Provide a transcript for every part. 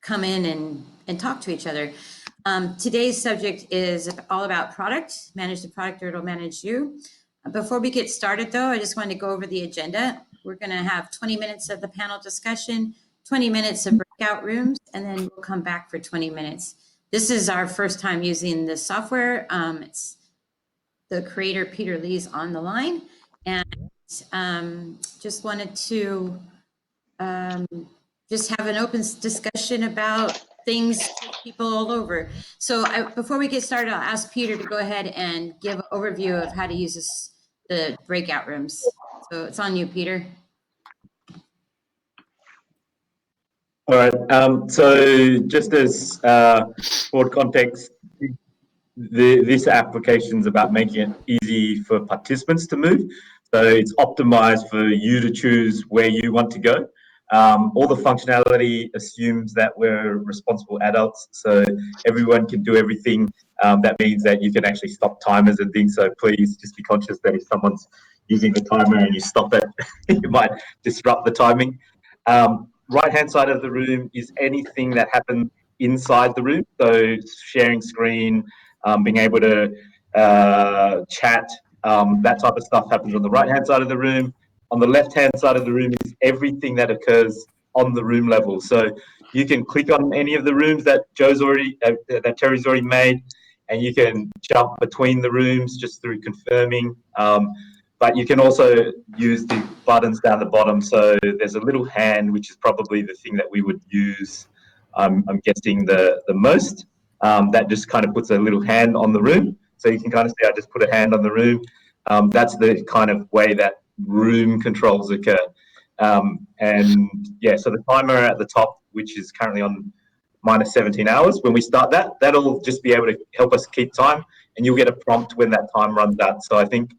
come in and talk to each other. Today's subject is all about product. Manage the product or it'll manage you. Before we get started, though, I just wanted to go over the agenda. We're going to have 20 minutes of the panel discussion, 20 minutes of breakout rooms, and then we'll come back for 20 minutes. This is our first time using this software. It's the creator, Peter Lee's on the line. And just wanted to just have an open discussion about things to people all over. So before we get started, I'll ask Peter to go ahead and give an overview of how to use the breakout rooms. So it's on you, Peter. All right. So just as broad context, this application is about making it easy for participants to move. So it's optimized for you to choose where you want to go. All the functionality assumes that we're responsible adults, so everyone can do everything. That means that you can actually stop timers and things. So please just be conscious that if someone's using the timer and you stop it, you might disrupt the timing. Right-hand side of the room is anything that happens inside the room. So sharing screen, being able to chat, that type of stuff happens on the right-hand side of the room. On the left-hand side of the room is everything that occurs on the room level. So you can click on any of the rooms that that Terry's already made, and you can jump between the rooms just through confirming. But you can also use the buttons down the bottom. So there's a little hand, which is probably the thing that we would use, I'm guessing, the most. That just kind of puts a little hand on the room. So you can kind of see I just put a hand on the room. That's the kind of way that room controls occur. And yeah, so the timer at the top, which is currently on minus 17 hours, when we start that, that'll just be able to help us keep time, and you'll get a prompt when that time runs out. So I think,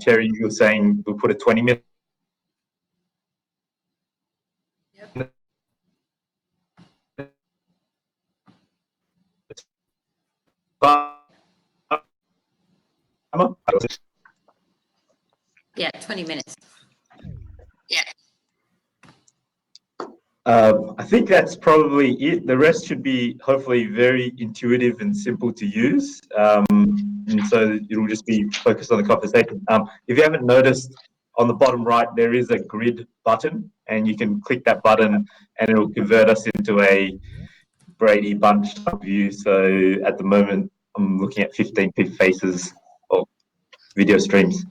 Terry, you were saying we'll put a 20-minute. Yep. Yeah, 20 minutes. Yeah. I think that's probably it. The rest should be hopefully very intuitive and simple to use. And so it'll just be focused on the conversation. If you haven't noticed, on the bottom right, there is a grid button, and you can click that button and it'll convert us into a Brady Bunch type view. So at the moment, I'm looking at 15 faces of video streams.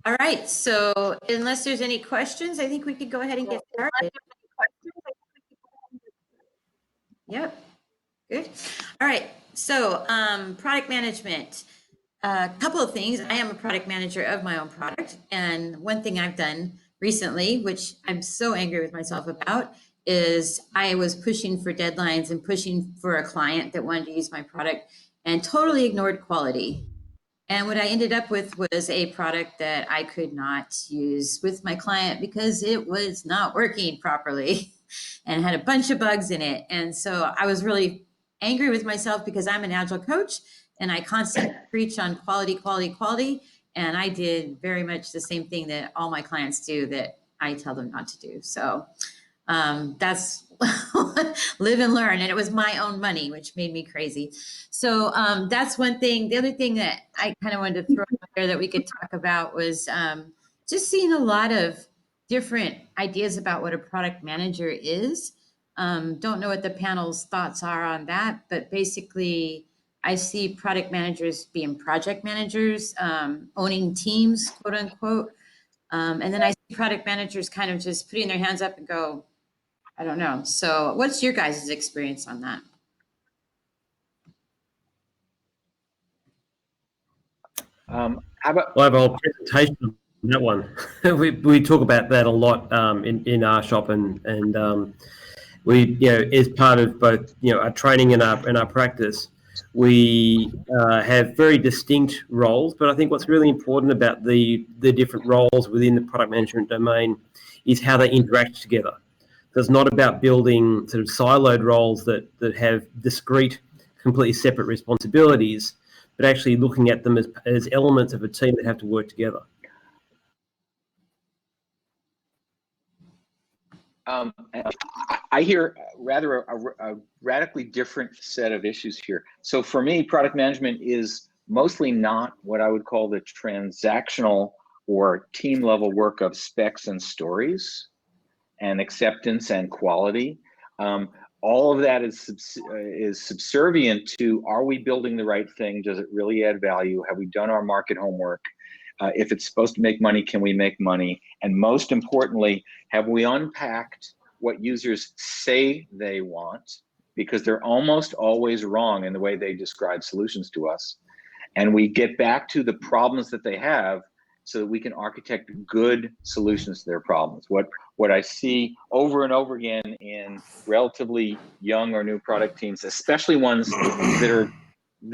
All right, so unless there's any questions, I think we could go ahead and get started. Yep, good. All right, so product management. A couple of things. I am a product manager of my own product, and one thing I've done recently, which I'm so angry with myself about, is I was pushing for deadlines and pushing for a client that wanted to use my product and totally ignored quality. And what I ended up with was a product that I could not use with my client because it was not working properly and had a bunch of bugs in it. And so I was really angry with myself because I'm an Agile coach and I constantly preach on quality, quality, quality. And I did very much the same thing that all my clients do that I tell them not to do. So that's live and learn. And it was my own money, which made me crazy. So that's one thing. The other thing that I kind of wanted to throw out there that we could talk about was just seeing a lot of different ideas about what a product manager is. Don't know what the panel's thoughts are on that, but basically I see product managers being project managers, owning teams, quote unquote. And then I see product managers kind of just putting their hands up and go, I don't know. So what's your guys' experience on that? I have a whole presentation on that one. we talk about that a lot in our shop, and we, as part of both, our training and our practice, we have very distinct roles. But I think what's really important about the different roles within the product management domain is how they interact together. So it's not about building sort of siloed roles that have discrete, completely separate responsibilities, but actually looking at them as elements of a team that have to work together. I I hear rather a radically different set of issues here. So for me, product management is mostly not what I would call the transactional or team level work of specs and stories and acceptance and quality. All of that is subservient to, are we building the right thing? Does it really add value? Have we done our market homework? If it's supposed to make money, can we make money? And most importantly, have we unpacked what users say they want? Because they're almost always wrong in the way they describe solutions to us. And we get back to the problems that they have so that we can architect good solutions to their problems. What I see over and over again in relatively young or new product teams, especially ones that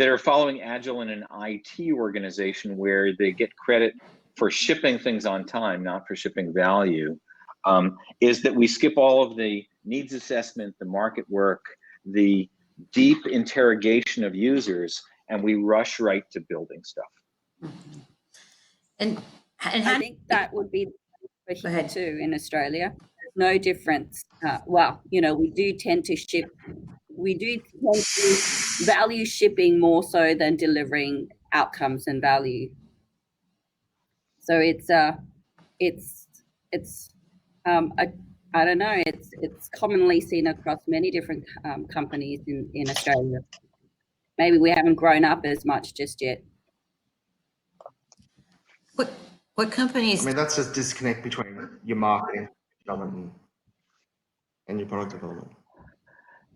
are following Agile in an IT organization where they get credit for shipping things on time, not for shipping value, is that we skip all of the needs assessment, the market work, the deep interrogation of users, and we rush right to building stuff. And I think that would be for here too in Australia. No difference. Well, you know, we do tend to value shipping more so than delivering outcomes and value. So I don't know. It's commonly seen across many different companies in Australia. Maybe we haven't grown up as much just yet. What companies? I mean, that's just disconnect between your marketing development and your product development.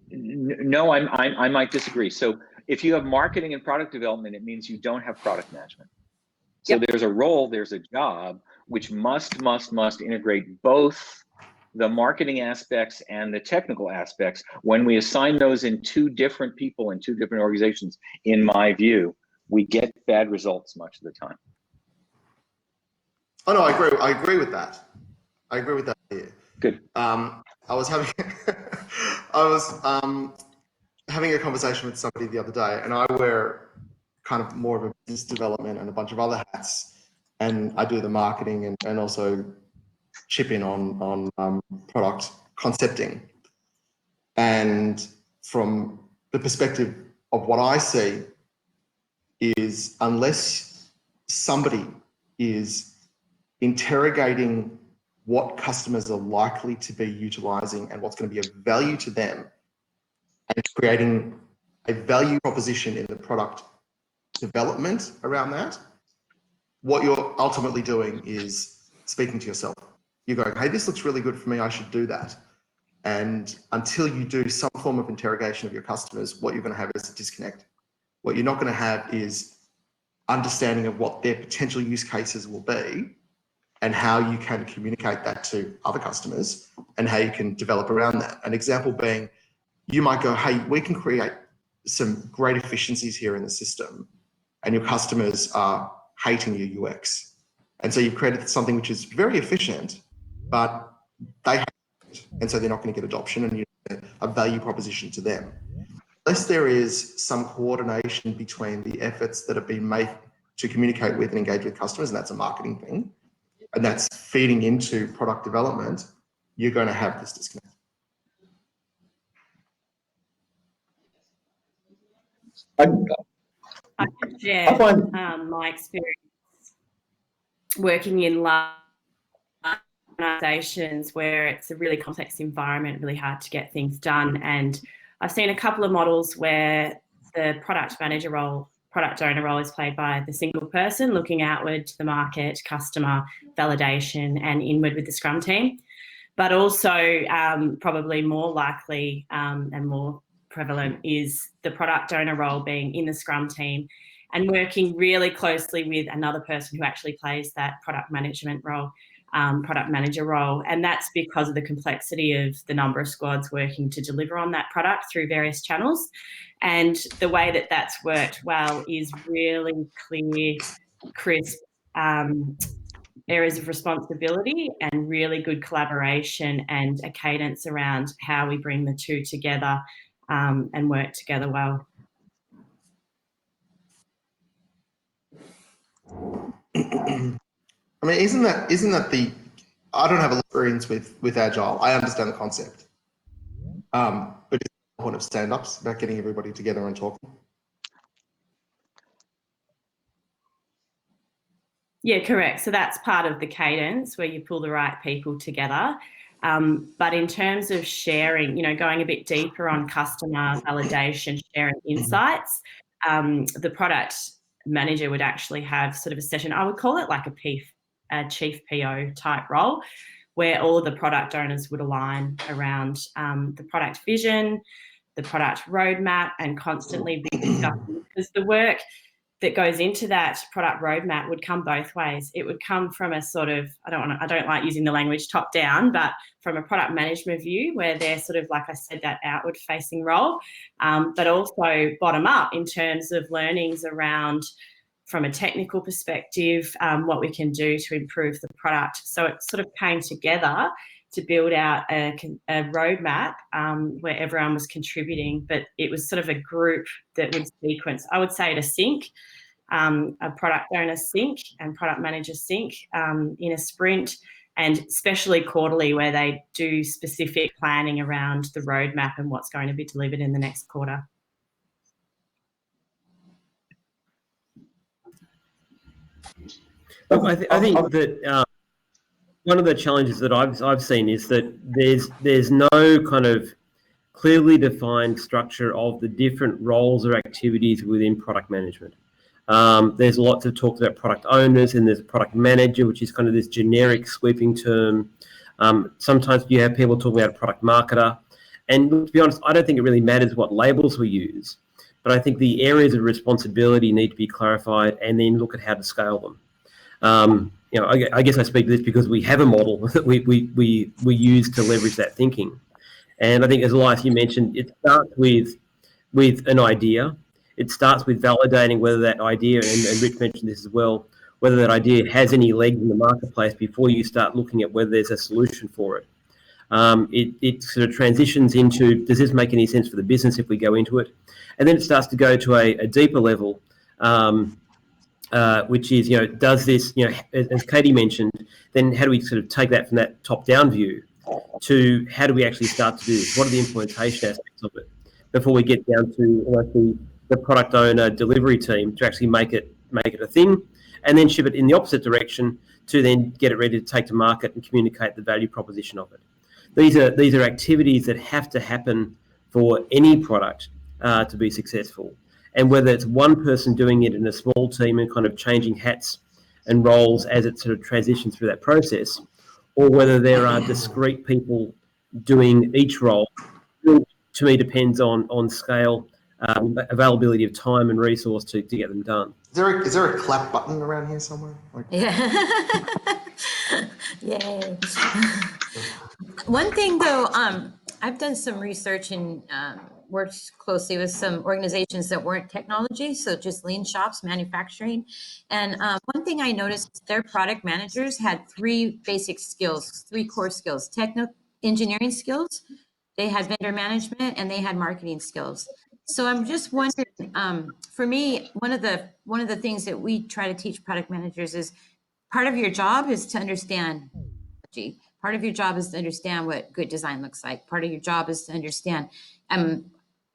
No, I might disagree. So if you have marketing and product development, it means you don't have product management. So there's a role, there's a job, which must integrate both the marketing aspects and the technical aspects. When we assign those in two different people in two different organizations, in my view, we get bad results much of the time. Oh no, I agree with that. I agree with that here. Good. I was having having a conversation with somebody the other day, and I wear kind of more of a business development and a bunch of other hats, and I do the marketing and also chip in on product concepting. And from the perspective of what I see is, unless somebody is interrogating what customers are likely to be utilizing and what's going to be of value to them, and creating a value proposition in the product development around that, what you're ultimately doing is speaking to yourself. You're going, hey, this looks really good for me, I should do that. And until you do some form of interrogation of your customers, what you're going to have is a disconnect. What you're not going to have is understanding of what their potential use cases will be and how you can communicate that to other customers and how you can develop around that. An example being, you might go, hey, we can create some great efficiencies here in the system, and your customers are hating your UX. And so you've created something which is very efficient, but they hate it, and so they're not going to get adoption, and you have a value proposition to them. Unless there is some coordination between the efforts that have been made to communicate with and engage with customers, and that's a marketing thing, and that's feeding into product development, you're going to have this disconnect. I could share my experience working in large organizations where it's a really complex environment, really hard to get things done. And I've seen a couple of models where the product manager role, product owner role is played by the single person looking outward to the market, customer, validation, and inward with the Scrum team. But also probably more likely and more prevalent is the product owner role being in the Scrum team and working really closely with another person who actually plays that product management role, product manager role. And that's because of the complexity of the number of squads working to deliver on that product through various channels. And the way that that's worked well is really clear, crisp areas of responsibility and really good collaboration and a cadence around how we bring the two together and work together well. I mean, isn't that the, I don't have a lot of experience with Agile. I understand the concept. But it's the point of stand-ups about getting everybody together and talking. Yeah, correct. So that's part of the cadence where you pull the right people together. But in terms of sharing, going a bit deeper on customer validation, sharing insights, the product manager would actually have sort of a session. I would call it like a chief PO type role, where all of the product owners would align around the product vision, the product roadmap, and constantly be discussing, because the work that goes into that product roadmap would come both ways. It would come from a sort of, I don't like using the language top down, but from a product management view, where they're sort of, like I said, that outward facing role, but also bottom up in terms of learnings around, from a technical perspective, what we can do to improve the product. So it sort of came together to build out a roadmap where everyone was contributing, but it was sort of a group that would sequence. I would say at a sync, a product owner sync and product manager sync in a sprint, and especially quarterly, where they do specific planning around the roadmap and what's going to be delivered in the next quarter. I think that one of the challenges that I've seen is that there's no kind of clearly defined structure of the different roles or activities within product management. There's lots of talk about product owners, and there's a product manager, which is kind of this generic sweeping term. Sometimes you have people talking about a product marketer. And to be honest, I don't think it really matters what labels we use, but I think the areas of responsibility need to be clarified, and then look at how to scale them. I guess I speak to this because we have a model that we use to leverage that thinking. And I think, as Elias, you mentioned, it starts with an idea. It starts with validating whether that idea, and Rich mentioned this as well, whether that idea has any legs in the marketplace before you start looking at whether there's a solution for it. It sort of transitions into, does this make any sense for the business if we go into it? And then it starts to go to a deeper level, which is, does this, as Katie mentioned, then how do we sort of take that from that top-down view to how do we actually start to do this? What are the implementation aspects of it before we get down to almost the product owner delivery team to actually make it a thing, and then ship it in the opposite direction to then get it ready to take to market and communicate the value proposition of it. These are activities that have to happen for any product to be successful. And whether it's one person doing it in a small team and kind of changing hats and roles as it sort of transitions through that process, or whether there are discrete people doing each role, to me depends on scale, availability of time and resource to get them done. Is there a clap button around here somewhere? Yeah. Yay. One thing though, I've done some research and worked closely with some organizations that weren't technology, so just lean shops, manufacturing. And one thing I noticed, their product managers had three basic skills, three core skills: engineering skills, they had vendor management, and they had marketing skills. So I'm just wondering, for me, one of the things that we try to teach product managers is part of your job is to understand technology. Part of your job is to understand what good design looks like. Part of your job is to understand.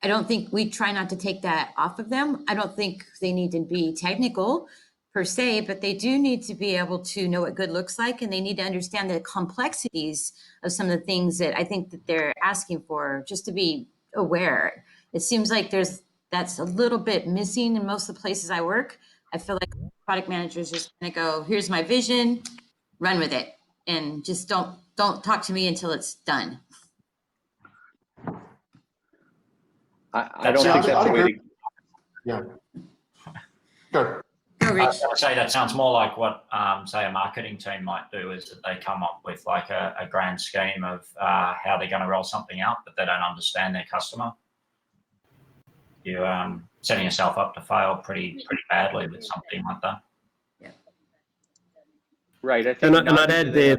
I don't think we try not to take that off of them. I don't think they need to be technical per se, but they do need to be able to know what good looks like, and they need to understand the complexities of some of the things that I think that they're asking for, just to be aware. It seems like that's a little bit missing in most of the places I work. I feel like product managers just gonna go, here's my vision, run with it, and just don't talk to me until it's done. I don't think that's a way to. Yeah. Go. Go, Rich. I would say that sounds more like what, say, a marketing team might do, is that they come up with like a grand scheme of how they're going to roll something out, but they don't understand their customer. You're setting yourself up to fail pretty badly with something like that. Yeah. Right. I think and I'd add there.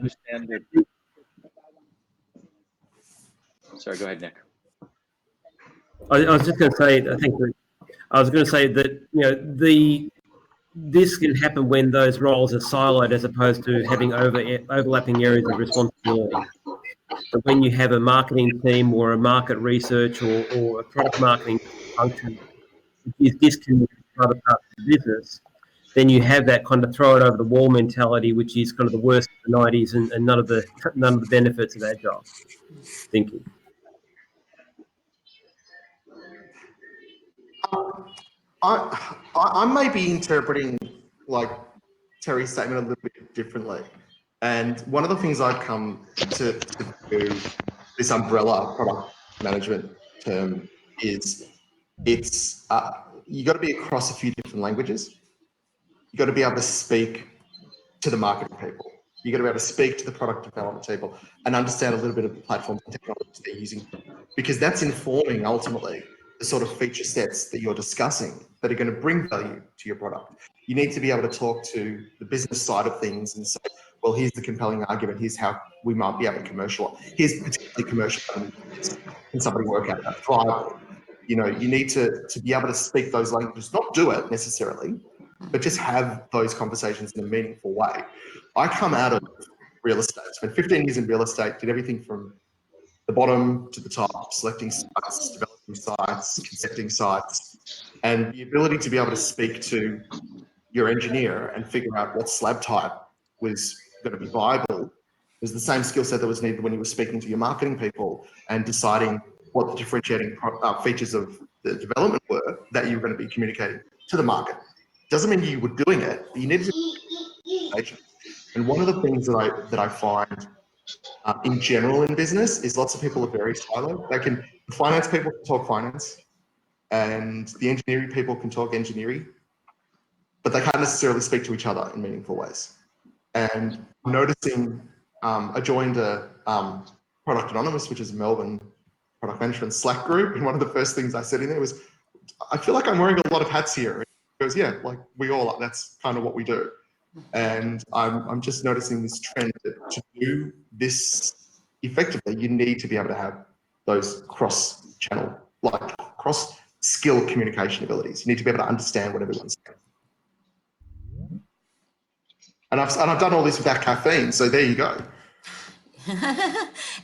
Sorry, go ahead, Nick. I was just going to say, that this can happen when those roles are siloed as opposed to having overlapping areas of responsibility. But when you have a marketing team or a market research or a product marketing function which is disconnected from other parts of the business, then you have that kind of throw it over the wall mentality, which is kind of the worst of the 90s and none of the benefits of Agile thinking. I may be interpreting like Terry's statement a little bit differently. And one of the things I've come to do, this umbrella product management term, is it's you got to be across a few different languages. You got to be able to speak to the marketing people. You got to be able to speak to the product development people and understand a little bit of the platform and technology they're using, because that's informing ultimately the sort of feature sets that you're discussing that are going to bring value to your product. You need to be able to talk to the business side of things and say, well, here's the compelling argument. Here's how we might be able to commercial. Here's particularly commercial. Can somebody work out that viable? You know, you need to be able to speak those languages, not do it necessarily, but just have those conversations in a meaningful way. I come out of real estate, spent 15 years in real estate, did everything from the bottom to the top, selecting sites, developing sites, concepting sites, and the ability to be able to speak to your engineer and figure out what slab type was going to be viable was the same skill set that was needed when you were speaking to your marketing people and deciding what the differentiating features of the development were that you were going to be communicating to the market. Doesn't mean you were doing it, but you needed to. And one of the things that I find in general in business is lots of people are very siloed. The finance people can talk finance, and the engineering people can talk engineering, but they can't necessarily speak to each other in meaningful ways. And I'm noticing, I joined a Product Anonymous, which is a Melbourne product management Slack group, and one of the first things I said in there was, I feel like I'm wearing a lot of hats here. He goes, yeah, like we all are. That's kind of what we do. And I'm just noticing this trend that to do this effectively, you need to be able to have those cross-channel, like cross-skill communication abilities. You need to be able to understand what everyone's saying. And I've done all this without caffeine, so there you go.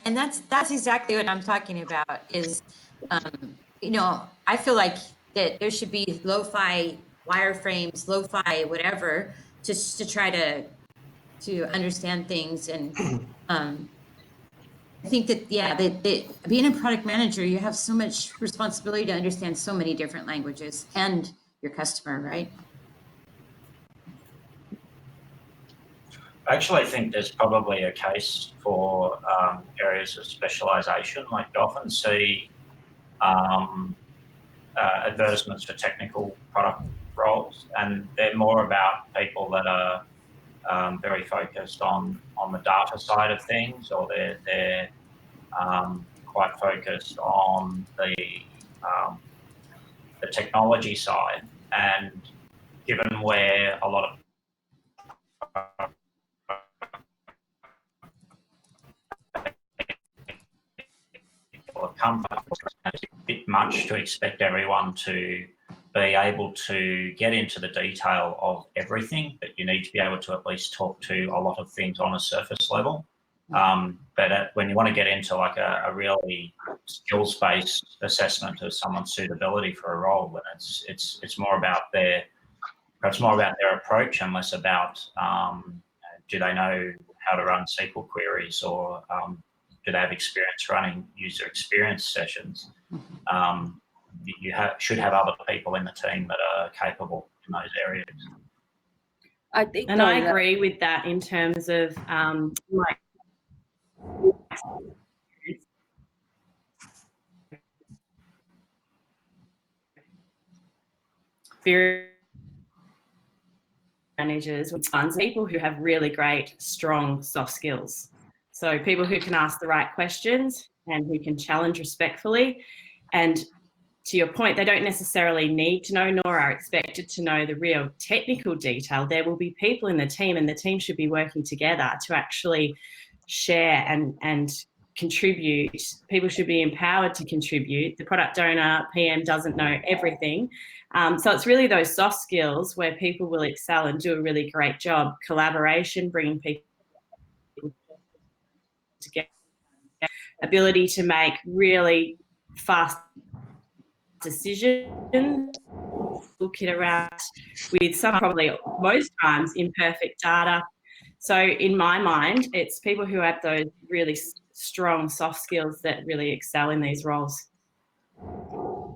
And that's exactly what I'm talking about is, you know, I feel like that there should be lo-fi wireframes, lo-fi whatever, just to try to understand things. And I think that, yeah, that being a product manager, you have so much responsibility to understand so many different languages and your customer, right? I actually think there's probably a case for areas of specialisation. Like you often see advertisements for technical product roles, and they're more about people that are very focused on the data side of things, or they're quite focused on the technology side. And given where a lot of come from, it's a bit much to expect everyone to be able to get into the detail of everything, but you need to be able to at least talk to a lot of things on a surface level. But when you want to get into like a really skills-based assessment of someone's suitability for a role, then it's more about their approach and less about do they know how to run SQL queries, or do they have experience running user experience sessions? You should have other people in the team that are capable in those areas. I think, and I agree with that in terms of like very managers with funds, people who have really great, strong soft skills. So people who can ask the right questions and who can challenge respectfully. And to your point, they don't necessarily need to know nor are expected to know the real technical detail. There will be people in the team, and the team should be working together to actually share and contribute. People should be empowered to contribute. The product owner, PM, doesn't know everything. So it's really those soft skills where people will excel and do a really great job. Collaboration, bringing people together, ability to make really fast decisions, kid around with some, probably most times, imperfect data. So in my mind, it's people who have those really strong soft skills that really excel in these roles.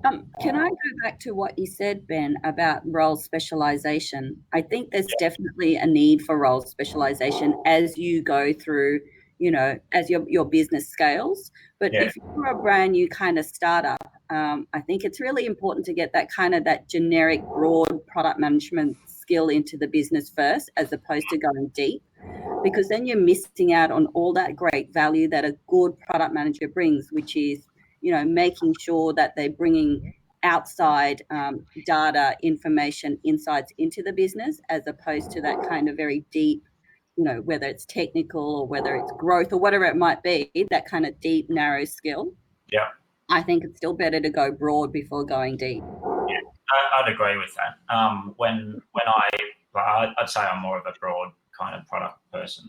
Can I go back to what you said, Ben, about role specialization? I think there's definitely a need for role specialization as you go through, as your business scales. But if you're a brand new kind of startup, I think it's really important to get that generic, broad product management skill into the business first, as opposed to going deep, because then you're missing out on all that great value that a good product manager brings, which is making sure that they're bringing outside data, information, insights into the business, as opposed to that kind of very deep, whether it's technical or whether it's growth or whatever it might be, that kind of deep, narrow skill. Yeah. I think it's still better to go broad before going deep. Yeah, I'd agree with that. I'd say I'm more of a broad kind of product person.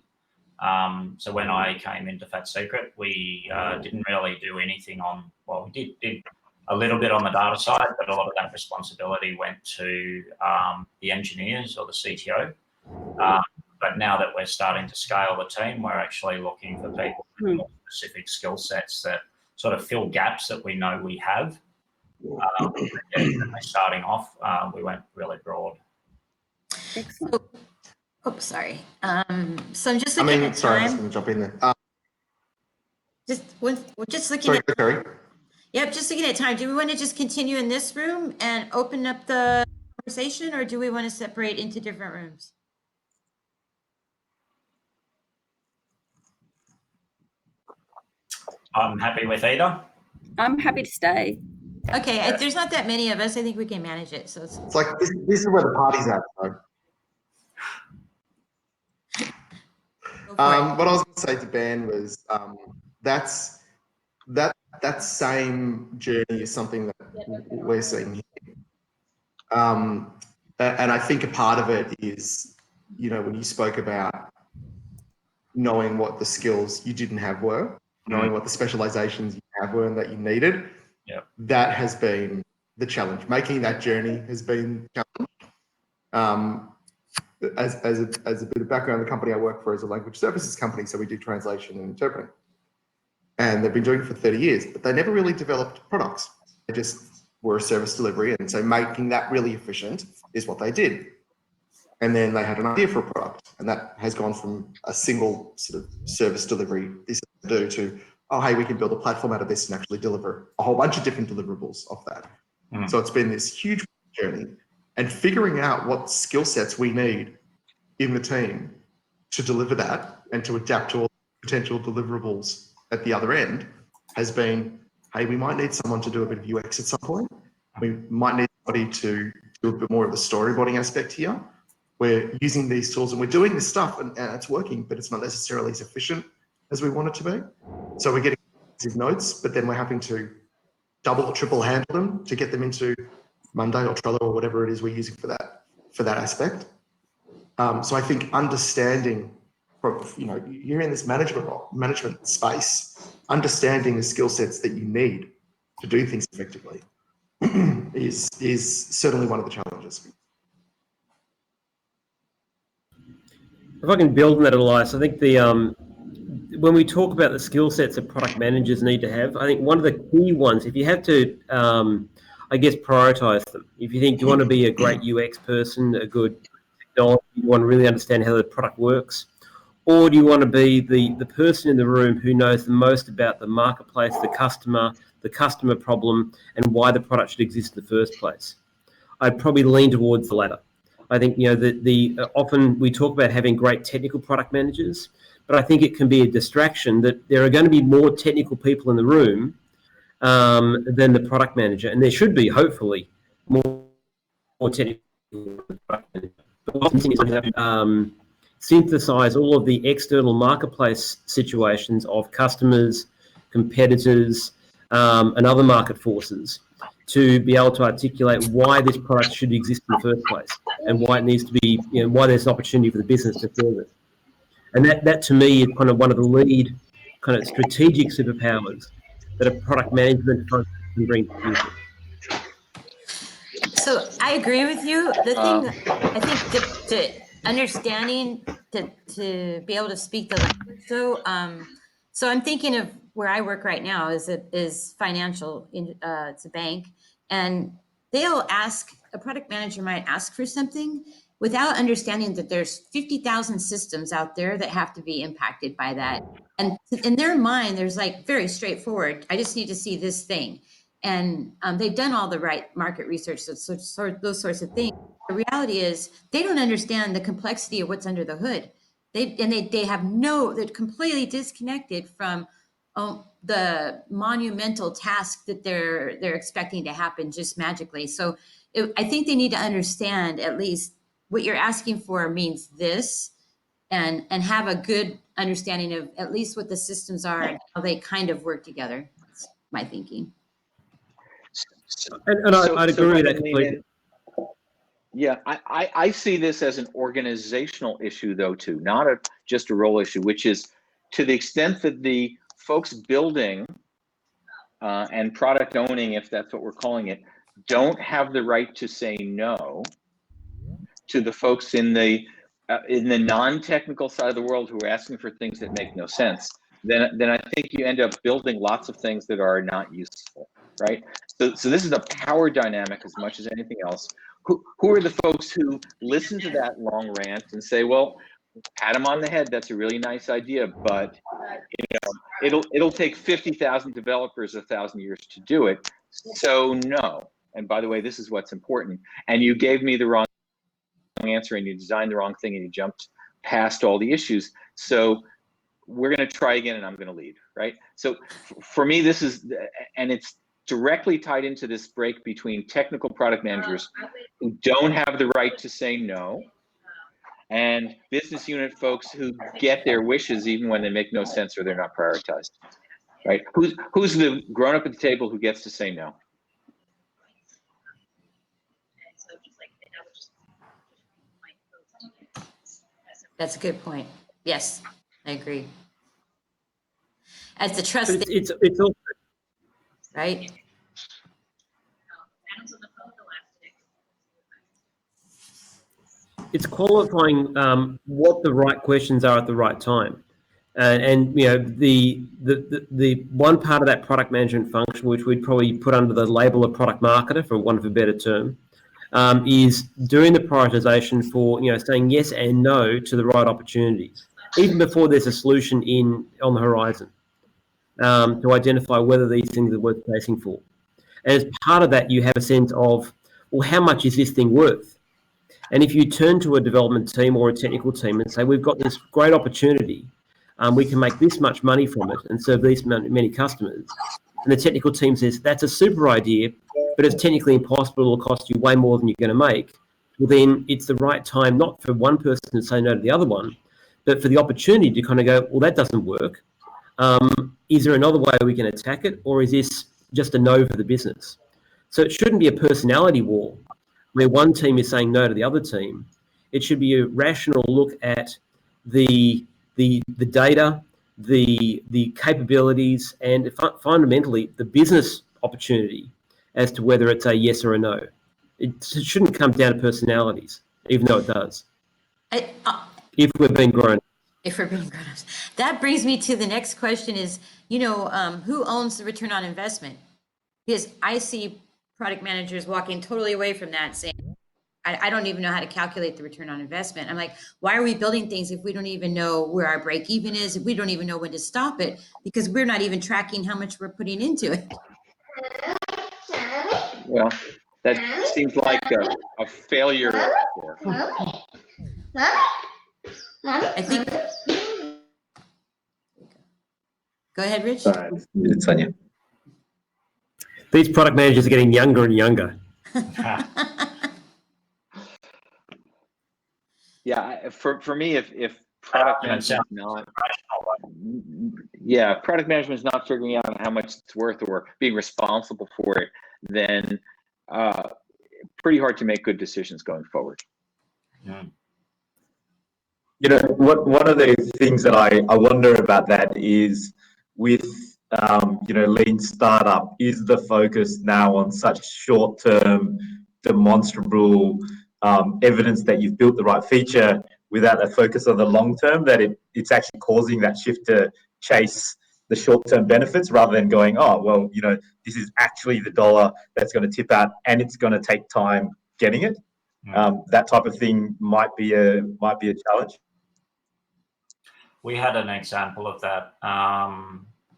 So when I came into Fat Secret, we didn't really do anything we did a little bit on the data side, but a lot of that responsibility went to the engineers or the CTO. But now that we're starting to scale the team, we're actually looking for people with more specific skill sets that sort of fill gaps that we know we have. Starting off, we went really broad. Excellent. Oh, sorry. So I'm just looking at sorry, time. I was going to jump in there. We're just looking at. Sorry. Yep, just looking at time. Do we want to just continue in this room and open up the conversation, or do we want to separate into different rooms? I'm happy with either. I'm happy to stay. Okay, there's not that many of us. I think we can manage it. So It's like this is where the party's at. So. What I was going to say to Ben was that same journey is something that we're seeing here. And I think a part of it is, when you spoke about knowing what the skills you didn't have were, knowing what the specializations you have were and that you needed, that has been the challenge. Making that journey has been challenging. As a bit of background, the company I work for is a language services company, so we do translation and interpreting. And they've been doing it for 30 years, but they never really developed products. They just were a service delivery, and so making that really efficient is what they did. And then they had an idea for a product, and that has gone from a single sort of service delivery, this is do, to, oh, hey, we can build a platform out of this and actually deliver a whole bunch of different deliverables of that. So it's been this huge journey, and figuring out what skill sets we need in the team to deliver that and to adapt to all the potential deliverables at the other end has been, hey, we might need someone to do a bit of UX at some point. We might need somebody to do a bit more of the storyboarding aspect here. We're using these tools and we're doing this stuff and it's working, but it's not necessarily as efficient as we want it to be. So we're getting notes, but then we're having to double or triple handle them to get them into Monday or Trello or whatever it is we're using for that aspect. So I think understanding, you're in this management space, understanding the skill sets that you need to do things effectively is certainly one of the challenges. If I can build on that, Elias, I think when we talk about the skill sets that product managers need to have, I think one of the key ones, if you have to, prioritize them. If you think you want to be a great UX person, a good technology, you want to really understand how the product works, or do you want to be the person in the room who knows the most about the marketplace, the customer problem, and why the product should exist in the first place? I'd probably lean towards the latter. I think often we talk about having great technical product managers, but I think it can be a distraction that there are going to be more technical people in the room than the product manager, and there should be hopefully more technical product manager. But what I'm thinking is synthesize all of the external marketplace situations of customers, competitors, and other market forces to be able to articulate why this product should exist in the first place and why it needs to be, why there's an opportunity for the business to serve it. And that to me is kind of one of the lead kind of strategic superpowers that a product management function can bring to business? So I agree with you. The thing I think to understanding to be able to speak the language. So I'm thinking of where I work right now is financial. It's a bank, and they'll ask, a product manager might ask for something without understanding that there's 50,000 systems out there that have to be impacted by that. And in their mind, there's like very straightforward. I just need to see this thing. And they've done all the right market research, those sorts of things. The reality is they don't understand the complexity of what's under the hood. They have they're completely disconnected from the monumental task that they're expecting to happen just magically. So I think they need to understand at least what you're asking for means this, and have a good understanding of at least what the systems are and how they kind of work together. That's my thinking. And I'd agree with that completely. Yeah, I see this as an organizational issue, though, too, not just a role issue, which is to the extent that the folks building and product owning, if that's what we're calling it, don't have the right to say no to the folks in the non-technical side of the world who are asking for things that make no sense, then I think you end up building lots of things that are not useful, right? So this is a power dynamic as much as anything else. Who are the folks who listen to that long rant and say, well, pat them on the head, that's a really nice idea, but it'll take 50,000 developers 1,000 years to do it, so no. And by the way, this is what's important. And you gave me the wrong answer, and you designed the wrong thing, and you jumped past all the issues. So we're going to try again, and I'm going to lead, right? So for me, this is, and it's directly tied into this break between technical product managers who don't have the right to say no, and business unit folks who get their wishes even when they make no sense or they're not prioritized, right? Who's the grown-up at the table who gets to say no? That's a good point. Yes, I agree. As the trust, It's also, right? it's qualifying what the right questions are at the right time, and the one part of that product management function, which we'd probably put under the label of product marketer, for want of a better term, is doing the prioritization for saying yes and no to the right opportunities, even before there's a solution on the horizon, to identify whether these things are worth chasing for. And as part of that, you have a sense of, well, how much is this thing worth? And if you turn to a development team or a technical team and say, we've got this great opportunity, we can make this much money from it and serve these many customers, and the technical team says, that's a super idea, but it's technically impossible, it'll cost you way more than you're going to make, well, then it's the right time, not for one person to say no to the other one, but for the opportunity to kind of go, well, that doesn't work. Is there another way we can attack it, or is this just a no for the business? So it shouldn't be a personality war where one team is saying no to the other team. It should be a rational look at the data, the capabilities, and fundamentally the business opportunity as to whether it's a yes or a no. It shouldn't come down to personalities, even though it does. If we're being grown. If we're being grown-ups. That brings me to the next question is, who owns the return on investment? Because I see product managers walking totally away from that, saying, I don't even know how to calculate the return on investment. I'm like, why are we building things if we don't even know where our break even is, if we don't even know when to stop it, because we're not even tracking how much we're putting into it? Well, that seems like a failure. I think. Go ahead, Rich. Sorry, it's Sonia. These product managers are getting younger and younger. Yeah, for me, if product management is not, product management is not figuring out how much it's worth or being responsible for it, then pretty hard to make good decisions going forward. Yeah. One of the things that I wonder about that is with lean startup, is the focus now on such short-term, demonstrable evidence that you've built the right feature without a focus on the long term, that it's actually causing that shift to chase the short-term benefits rather than going, this is actually the dollar that's going to tip out and it's going to take time getting it. That type of thing might be a challenge. We had an example of that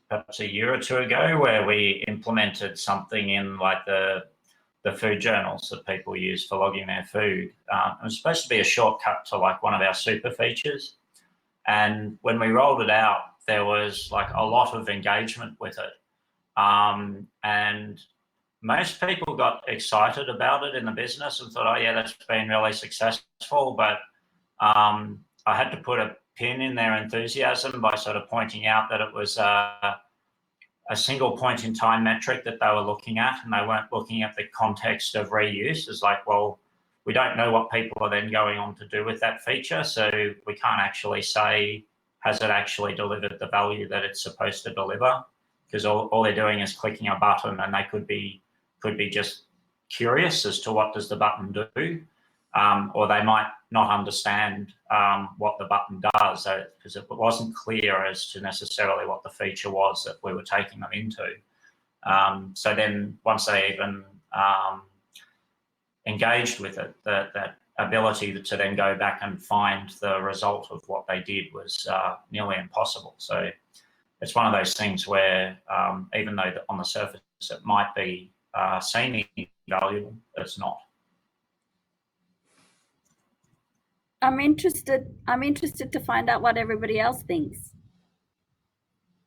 perhaps a year or two ago, where we implemented something in like the food journals that people use for logging their food. It was supposed to be a shortcut to like one of our super features. And when we rolled it out, there was like a lot of engagement with it. And most people got excited about it in the business and thought, oh yeah, that's been really successful. But I had to put a pin in their enthusiasm by sort of pointing out that it was a single point in time metric that they were looking at, and they weren't looking at the context of reuse. It's like, well, we don't know what people are then going on to do with that feature, so we can't actually say, has it actually delivered the value that it's supposed to deliver? Because all they're doing is clicking a button, and they could be just curious as to what does the button do, or they might not understand what the button does, because it wasn't clear as to necessarily what the feature was that we were taking them into. So then once they even engaged with it, that ability to then go back and find the result of what they did was nearly impossible. So it's one of those things where even though on the surface it might be seeming valuable, it's not. I'm interested to find out what everybody else thinks.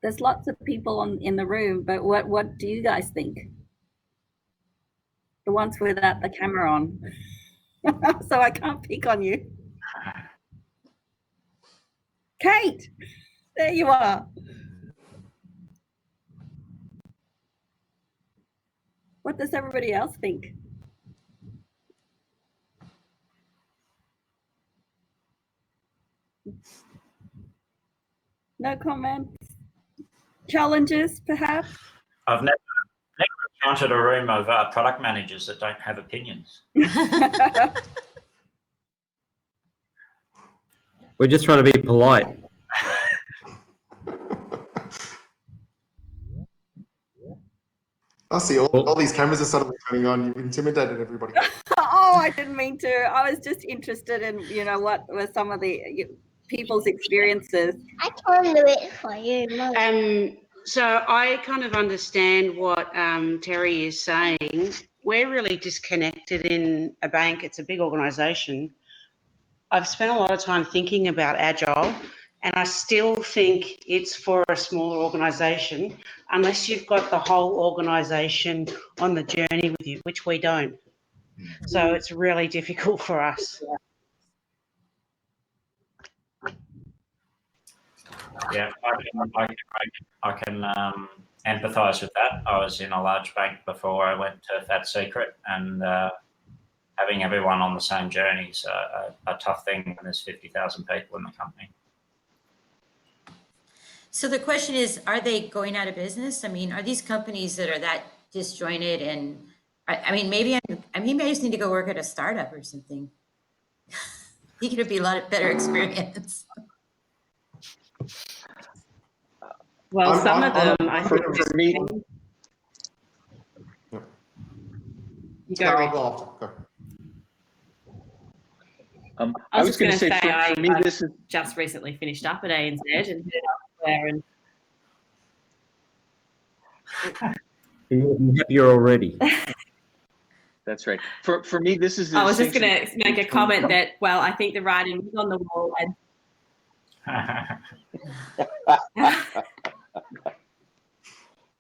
There's lots of people in the room, but what do you guys think? The ones without the camera on. So I can't pick on you. Kate, there you are. What does everybody else think? No comments? Challenges, perhaps? I've never encountered a room of product managers that don't have opinions. We're just trying to be polite. I see all these cameras are suddenly turning on. You've intimidated everybody. Oh, I didn't mean to. I was just interested in, what were some of the people's experiences. I can do it for you. So I kind of understand what Terry is saying. We're really disconnected in a bank. It's a big organisation. I've spent a lot of time thinking about Agile, and I still think it's for a smaller organisation unless you've got the whole organisation on the journey with you, which we don't. So it's really difficult for us. Yeah, I can empathise with that. I was in a large bank before I went to Fat Secret, and having everyone on the same journey is a tough thing when there's 50,000 people in the company. So the question is, are they going out of business? I mean, are these companies that are that disjointed? And maybe I just need to go work at a startup or something. I think it'd be a lot better experience. Well, some of them, I think, for me. You go. Go. I was going to say, for me, this is just recently finished up at ANZ and headed up there, and I'm happier already. that's right. For me, this is. I was just going to make a comment that, well, I think the writing was on the wall, and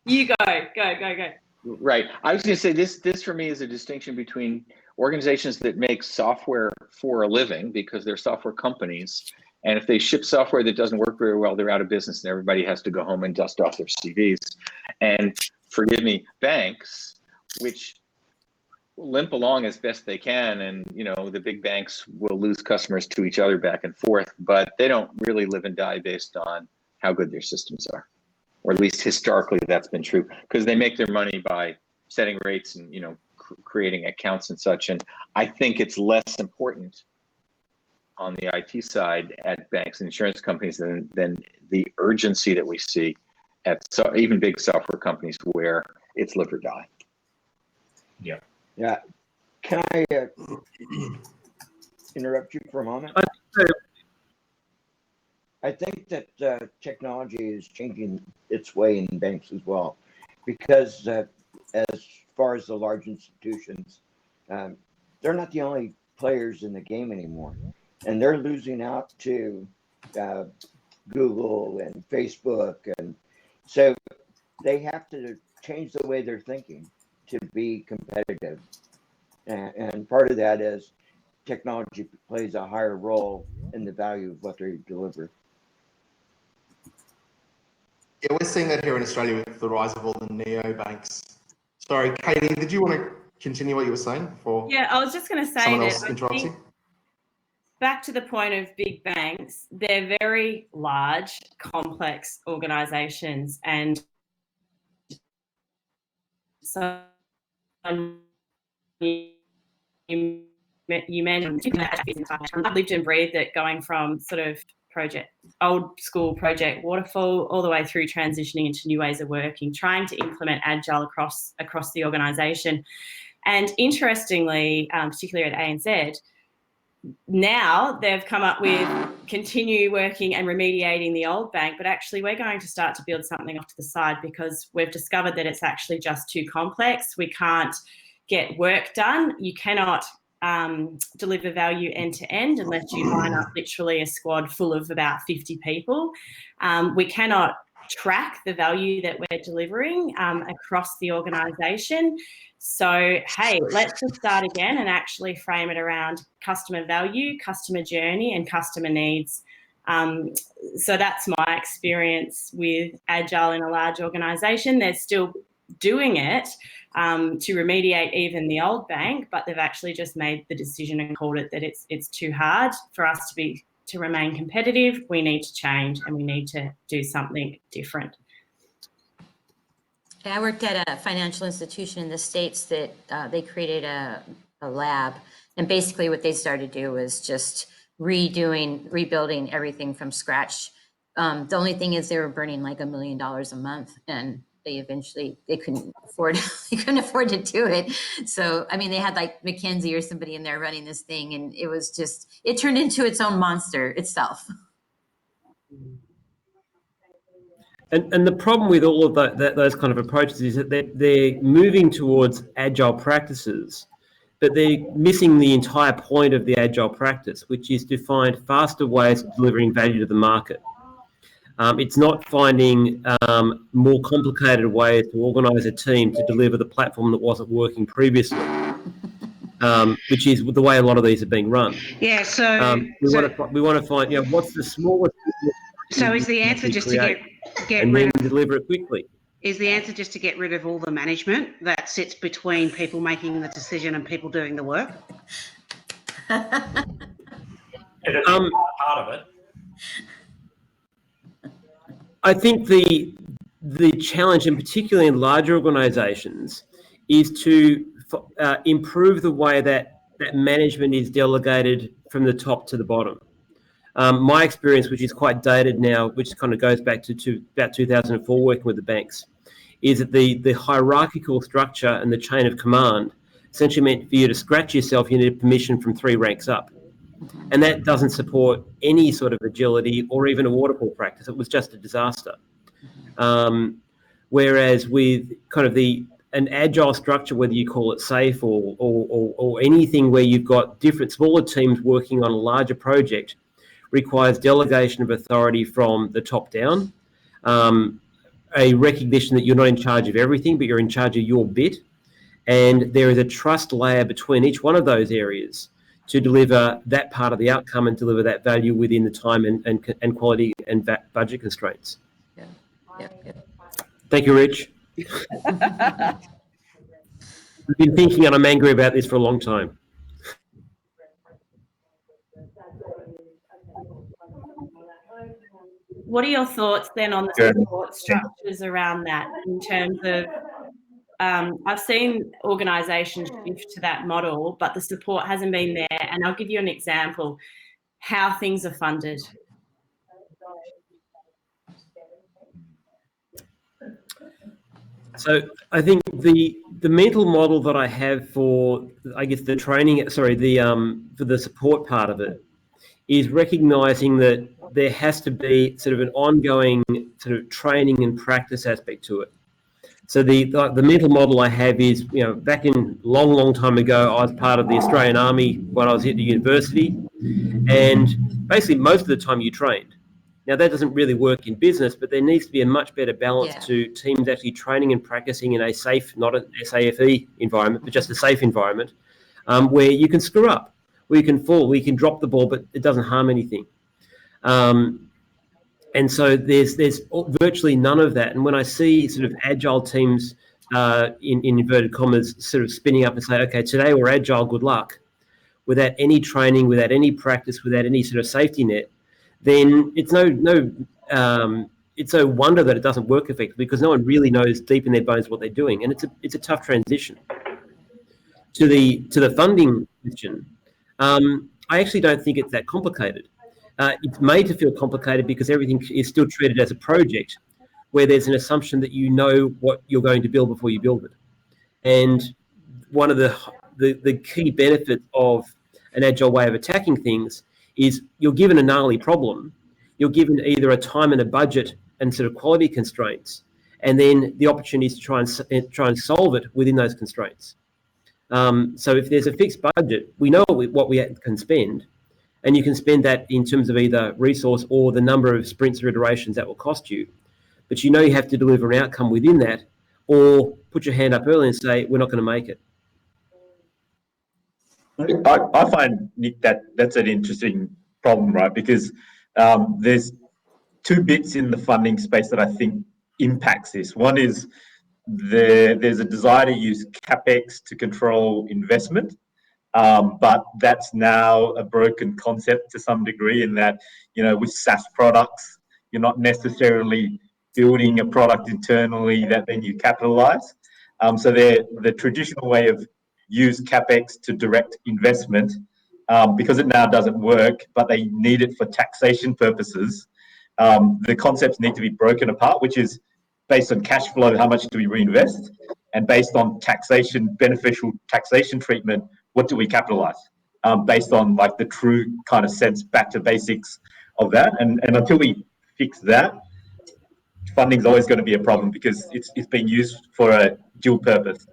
you go. Right. I was going to say this for me is a distinction between organizations that make software for a living because they're software companies. And if they ship software that doesn't work very well, they're out of business and everybody has to go home and dust off their CVs. And forgive me, banks, which limp along as best they can. And, the big banks will lose customers to each other back and forth, but they don't really live and die based on how good their systems are. or at least historically that's been true, because they make their money by setting rates and creating accounts and such. And I think it's less important on the IT side at banks and insurance companies than the urgency that we see at even big software companies where it's live or die. Yeah. Yeah. Can I interrupt you for a moment? I think that technology is changing its way in banks as well, because as far as the large institutions, they're not the only players in the game anymore, and they're losing out to Google and Facebook, and so they have to change the way they're thinking to be competitive, and part of that is technology plays a higher role in the value of what they deliver. Yeah, we're seeing that here in Australia with the rise of all the neobanks. Sorry, Katie, did you want to continue what you were saying before? Yeah, I was just going to say someone that else interrupts you? Back to the point of big banks, they're very large, complex organizations. And so you mentioned I've lived and breathed it, going from sort of old school project waterfall all the way through transitioning into new ways of working, trying to implement Agile across the organization. And interestingly, particularly at ANZ, now they've come up with continue working and remediating the old bank, but actually we're going to start to build something off to the side because we've discovered that it's actually just too complex. We can't get work done. You cannot deliver value end to end unless you line up literally a squad full of about 50 people. We cannot track the value that we're delivering across the organisation. So, hey, let's just start again and actually frame it around customer value, customer journey, and customer needs. So that's my experience with Agile in a large organisation. They're still doing it to remediate even the old bank, but they've actually just made the decision and called it that it's too hard for us to remain competitive. We need to change and we need to do something different. I worked at a financial institution in the States that they created a lab, and basically what they started to do was just rebuilding everything from scratch. The only thing is they were burning like $1 million a month, and they couldn't afford to do it. So, I mean, they had like McKinsey or somebody in there running this thing, and it turned into its own monster itself. And the problem with all of those kind of approaches is that they're moving towards agile practices, but they're missing the entire point of the agile practice, which is to find faster ways of delivering value to the market. It's not finding more complicated ways to organise a team to deliver the platform that wasn't working previously, which is the way a lot of these are being run. Yeah, we want to find, what's the smallest. So is the answer just to get and rid then deliver it quickly? Is the answer just to get rid of all the management that sits between people making the decision and people doing the work? Part of it. I think the challenge, and particularly in larger organisations, is to improve the way that management is delegated from the top to the bottom. My experience, which is quite dated now, which kind of goes back to about 2004 working with the banks, is that the hierarchical structure and the chain of command essentially meant for you to scratch yourself, you needed permission from 3 ranks up. And that doesn't support any sort of agility or even a waterfall practice. It was just a disaster. Whereas with kind of an agile structure, whether you call it safe or anything where you've got different smaller teams working on a larger project, requires delegation of authority from the top down, a recognition that you're not in charge of everything, but you're in charge of your bit. And there is a trust layer between each one of those areas to deliver that part of the outcome and deliver that value within the time and quality and budget constraints. Yeah. Thank you, Rich. I've been thinking and I'm angry about this for a long time. what are your thoughts then on the support structures around that in terms of, I've seen organisations shift to that model, but the support hasn't been there. And I'll give you an example, how things are funded. So I think the mental model that I have for, I guess, the training, for the support part of it, is recognizing that there has to be sort of an ongoing sort of training and practice aspect to it. So the mental model I have is, back in long time ago, I was part of the Australian Army when I was at the university, and basically most of the time you trained. Now that doesn't really work in business, but there needs to be a much better balance to teams actually training and practicing in a safe, not an SAFE environment, but just a safe environment, where you can screw up, where you can fall, where you can drop the ball, but it doesn't harm anything. And so there's virtually none of that. And when I see sort of agile teams, in inverted commas, sort of spinning up and say, okay, today we're agile, good luck, without any training, without any practice, without any sort of safety net, then it's it's no wonder that it doesn't work effectively, because no one really knows deep in their bones what they're doing, and it's a tough transition. To the funding question, I actually don't think it's that complicated. It's made to feel complicated because everything is still treated as a project, where there's an assumption that you know what you're going to build before you build it. And one of the key benefits of an agile way of attacking things is you're given a gnarly problem, you're given either a time and a budget and sort of quality constraints, and then the opportunity is to try and solve it within those constraints. So if there's a fixed budget, we know what we can spend, and you can spend that in terms of either resource or the number of sprints or iterations that will cost you. But you have to deliver an outcome within that, or put your hand up early and say, we're not going to make it. I find, Nick, that's an interesting problem, right? Because there's two bits in the funding space that I think impacts this. One is there's a desire to use CapEx to control investment, but that's now a broken concept to some degree, in that, with SaaS products, you're not necessarily building a product internally that then you capitalize. So the traditional way of use CapEx to direct investment, because it now doesn't work, but they need it for taxation purposes. The concepts need to be broken apart, which is based on cash flow, how much do we reinvest? And based on taxation, beneficial taxation treatment, what do we capitalize? Based on like the true kind of sense back to basics of that. And until we fix that, funding is always going to be a problem, because it's being used for a dual purpose.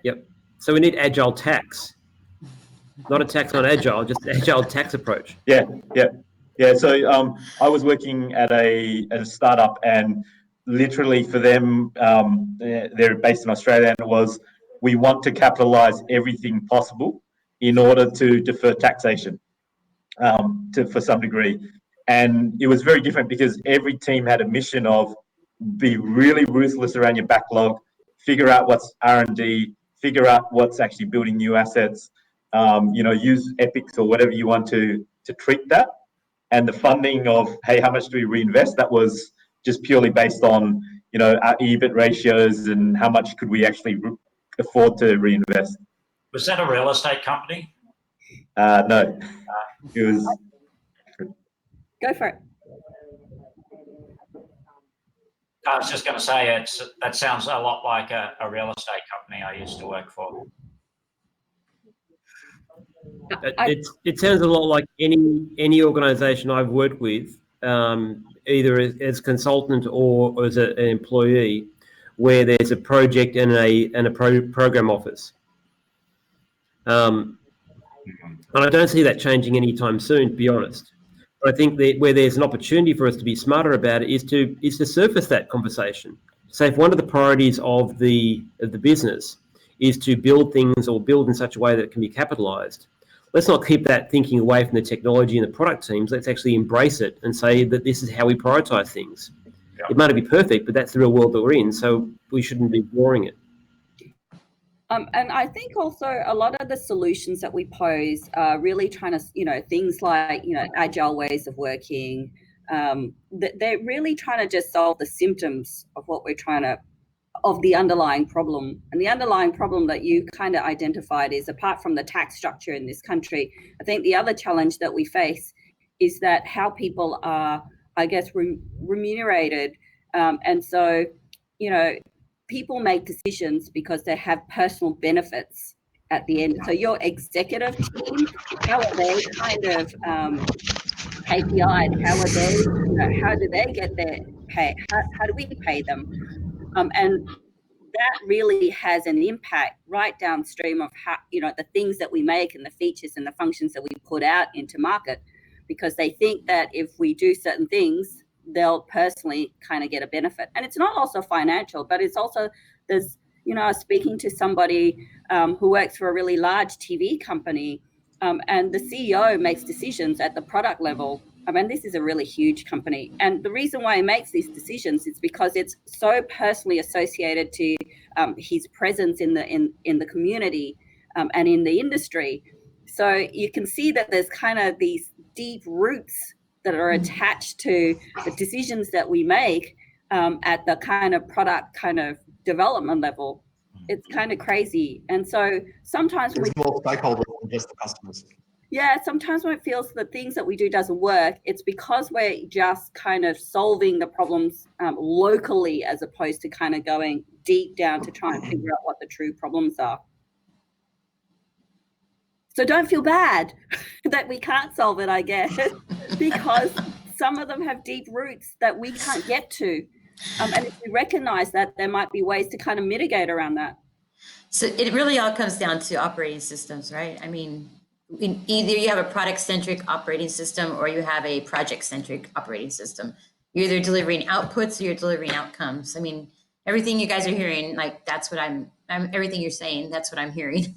Yep. So we need agile tax, not a tax on agile, just agile tax approach. Yeah. So I was working at a startup, and literally for them, they're based in Australia, and it was, we want to capitalize everything possible in order to defer taxation for some degree. And it was very different, because every team had a mission of be really ruthless around your backlog, figure out what's R&D, figure out what's actually building new assets, use epics or whatever you want to treat that. And the funding of, hey, how much do we reinvest? That was just purely based on, our EBIT ratios and how much could we actually afford to reinvest. Was that a real estate company? No, it was. Go for it. I was just going to say, that sounds a lot like a real estate company I used to work for. It sounds a lot like any organisation I've worked with, either as consultant or as an employee, where there's a project and a program office. And I don't see that changing anytime soon, to be honest. But I think that where there's an opportunity for us to be smarter about it is to surface that conversation. So if one of the priorities of the business is to build things or build in such a way that it can be capitalized, let's not keep that thinking away from the technology and the product teams. Let's actually embrace it and say that this is how we prioritize things. Yeah. It might not be perfect, but that's the real world that we're in, so we shouldn't be ignoring it. And I think also a lot of the solutions that we pose are really trying to, things like, agile ways of working, they're really trying to just solve the symptoms of what we're trying to, of the underlying problem. And the underlying problem that you kind of identified is, apart from the tax structure in this country, I think the other challenge that we face is that how people are, I guess, remunerated. And so, you know, people make decisions because they have personal benefits at the end. So your executive team, how are they kind of KPI'd? How are they, you know, how do they get their pay? How do we pay them? And that really has an impact right downstream of how, you know, the things that we make and the features and the functions that we put out into market, because they think that if we do certain things, they'll personally kind of get a benefit. And it's not also financial, but it's also, there's, you know, I was speaking to somebody who works for a really large TV company, and the CEO makes decisions at the product level. I mean, this is a really huge company. And the reason why he makes these decisions is because it's so personally associated to his presence in the community and in the industry. So you can see that there's kind of these deep roots that are attached to the decisions that we make at the kind of product kind of development level. It's kind of crazy. And so sometimes there's more stakeholders than just the customers. Yeah, sometimes when it feels the things that we do doesn't work, it's because we're just kind of solving the problems locally, as opposed to kind of going deep down to try and figure out what the true problems are. So don't feel bad that we can't solve it, I guess, because some of them have deep roots that we can't get to. And if we recognize that, there might be ways to kind of mitigate around that. So it really all comes down to operating systems, right? I mean, either you have a product-centric operating system or you have a project-centric operating system. You're either delivering outputs or you're delivering outcomes. I mean, everything you guys are hearing, like, that's what I'm everything you're saying, that's what I'm hearing.